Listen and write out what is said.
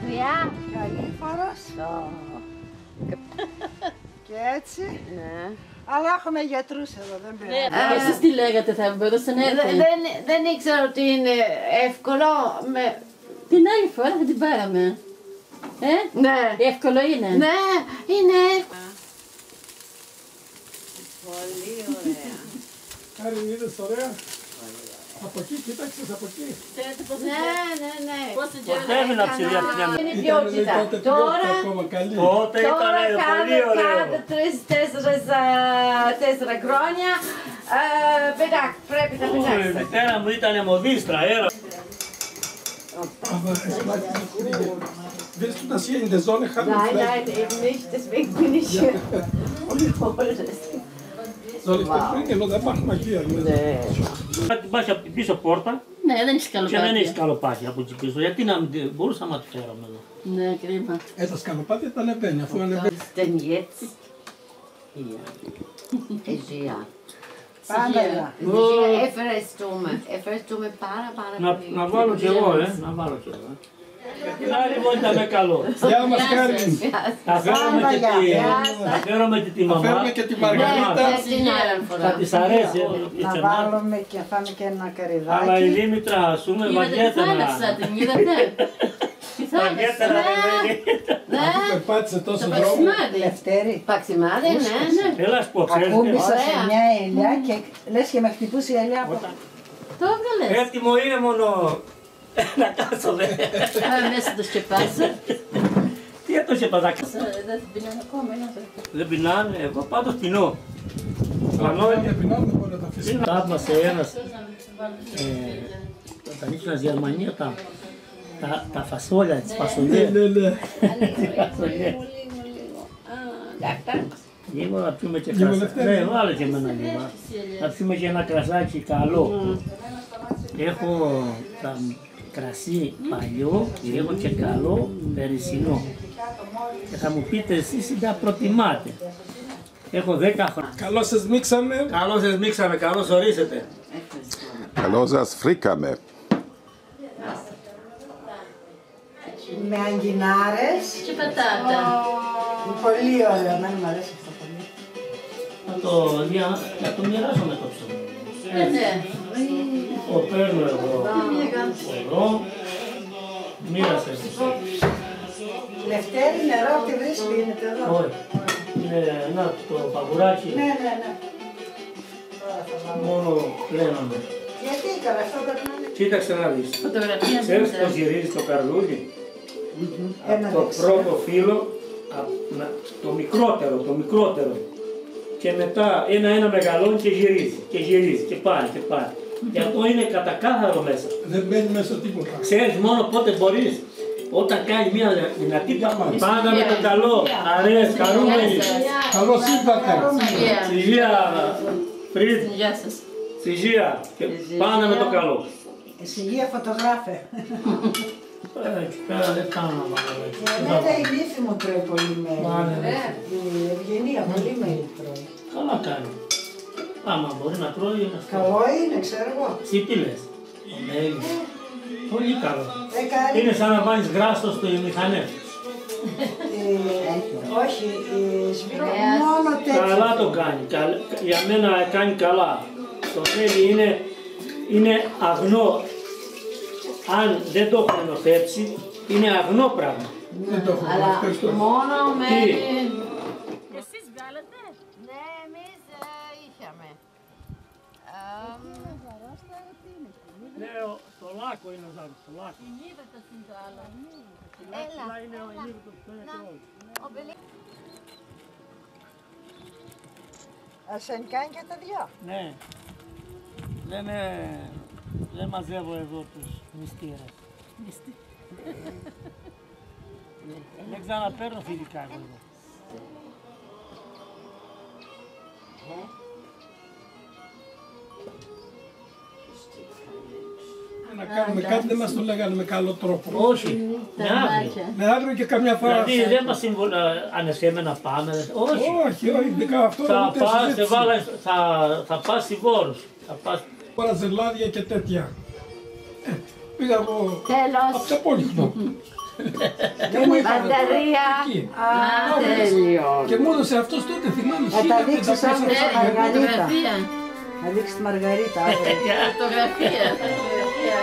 Γεια. Καλήφορος. Και έτσι. Ναι. Αλλά έχουμε γιατρούς εδώ, δεν πειράζει. Εσείς τι λέγατε, θα μπορούσατε να έρθετε? Δεν ήξερα ότι είναι εύκολο. Την άλλη φορά θα την πάραμε. Ναι. Εύκολο είναι. Ναι, είναι εύκολο. Πολύ ωραία. Άρη, είδες ωραία. Από εκεί, κοίταξες από εκεί. Ναι. Πόσο καιρό Πρέπει να ψηλεί από την άλλη. Είναι Ήταν ποιότητα. τότε Τώρα ακόμα καλή. Τότε ήταν πολύ ωραίο. Κάθε 3-4 χρόνια πρέπει να Η πετάξει. μητέρα μου ήταν μοδίστρα, Aber es bleibt nicht liegen. Willst du das hier in der Sonne haben? Nein, eben nicht, deswegen bin ich hier und hole es. Soll ich das bringen oder machen wir hier? Θα την πας από την πίσω πόρτα Ναι, δεν έχει και δεν έχει καλοπάτια. καλοπάτια από εκεί πίσω. Γιατί να μην μπορούσαμε να τη φέρουμε εδώ. Ναι, κρίμα. Τα σκαλοπάτια τα ανεβαίνει, αφού ανεβαίνει. Was ist denn jetzt? Hier. Aegea. Πάντα εδώ. Aegea, Everest-Dome πάρα πολύ. Να βάλω κι εγώ, να βάλω κι εγώ. Την άλλη μου ήταν καλό. Γεια μας, Κάριν. Θα φέρουμε και τη Θα μαμά. φέρουμε και τη Μαργαρίτα. Θα της αρέσει. Να βάλουμε και φάμε και ένα Αλλά η καρυδάκι. Δήμητρα, ας πούμε, Είδατε τι θάλασσα, βαριέτερα. την είδατε? Τι θάλασσα. Βαριέτερα, Αφού περπάτησε τόσο Το δρόμο. Παξιμάδι. Λευτέρη. Παξιμάδι, ναι. Έλα πω, ξέρεις. Ακούμπησα σε Ωραία. μια ελιά και λες και με χτυπούσε η ελιά από... Το έβγαλες. Έτοιμο είναι μόνο να κάτσω δε. Μέσα το σκεπάσαι. Τι έτω σε παδάκι. Δεν την πεινάνε ακόμα. Δεν πεινάνε, εγώ πάντως πεινώ. Κανόνια πεινάνε, δεν μπορεί να τα αφήσει. Θαύμασε ένας, όταν ήσουν στη Γερμανία, τα φασόλια, τις φασολιές. Ναι. Λίγο να πιούμε και Λίγο κρασάκι. Δευτέρα. Ναι, βάλε και εμένα λίγο. Να πιούμε και ένα κρασάκι καλό. Έχω κρασί παλιό και έχω και καλό περσινό. Και θα μου πείτε εσείς τι τα προτιμάτε. Έχω 10 χρόνια. Καλώς σας μίξαμε. Καλώς σας μίξαμε, καλώς ορίσετε. Καλώς σας βρήκαμε. Με αγκινάρες. Και πατάτα. Πολύ ωραίο, εμένα μου αρέσει αυτό πολύ. Θα το μοιράσω με το ψωμί. Ναι. Το παίρνω εδώ, μοίρασε. Λευτέρη, νερό, τι βρίσκει, γίνεται εδώ. Όχι. Είναι ένα το παγουράκι, Ναι. μόνο πλέναμε. Γιατί καλά, αυτό πρέπει να είναι. Κοίταξε να δεις. Φωτογραφία Ξέρεις μου. πώς γυρίζει το καρδούλι. Ένα Το δεξιά. πρώτο φύλλο, το μικρότερο. Και μετά ένα μεγαλώνει και γυρίζει και πάει. Και αυτό είναι κατακάθαρο μέσα. Δεν μπαίνει μέσα τίποτα. Ξέρεις μόνο πότε μπορείς. Όταν κάνει μια δυνατή πάντα με το καλό. Αρέσει, χαρούμενοι. Καλώς ήρθατε. Στη υγεία, Φρίτ, Γεια σας. στη υγεία. Και πάντα με το καλό. Εισηγεία φωτογράφε. Εκεί πέρα δεν κάνω να βάλω έτσι. Εμένα η νύφη μου τρώει πολύ Μάλιστα. μέλι. Η Ευγενία πολύ μέλι τρώει. Καλά κάνει. Άμα μπορεί να τρώει, να φάει. Καλό είναι, ξέρω εγώ. Εσύ τι λες. Το μέλι. Πολύ καλό. Κάνει, Είναι σαν να βάλεις γράστο στις μηχανές. όχι, σβήνω μόνο τέτοιο. Καλά το κάνει. Για μένα κάνει καλά. Το μέλι είναι αγνό. Αν δεν το έχω ενοθέψει, είναι αγνό πράγμα. Δεν το έχω. Αλλά Ευχαριστώ. μόνο με... Τι? Εσείς βγάλατε. Ναι, εμείς είχαμε. Ναι, το λάκκο είναι ο Ζάρος, το λάκκο. Είδατε στην ζάλα. Έλα. Είναι ο ενίδητος που είναι και όλοι. Ο Μπελί. Ας εν κάνει και τα δυο. Ναι. Δεν μαζεύω εδώ τους μυστήρες. Δεν ξαναπαίρνω φιλικά εγώ εδώ. Να κάνουμε κάτι δεν μας το λέγανε με καλό τρόπο. Όχι, με άγριο. Με άγριο και καμιά φορά. Δηλαδή δεν μας ανεσχέμε να πάμε. Όχι. Όχι, αυτό Θα ούτε πας, συζήτηση. θα πας στη Βόρους. Θα πας. Τώρα ζελάδια και τέτοια. Πήγα εγώ Τέλος. από το Πολύχνο. Και μου είπα Μπαταρία. εκεί. Α, τέλειο. Και μου έδωσε αυτός τότε, θυμάμαι, Θα τα δείξεις 1500 αύριο στη ευρώ. Μαργαρίτα. Φωτογραφία. Θα δείξεις τη Μαργαρίτα αύριο. Φωτογραφία. Φωτογραφία,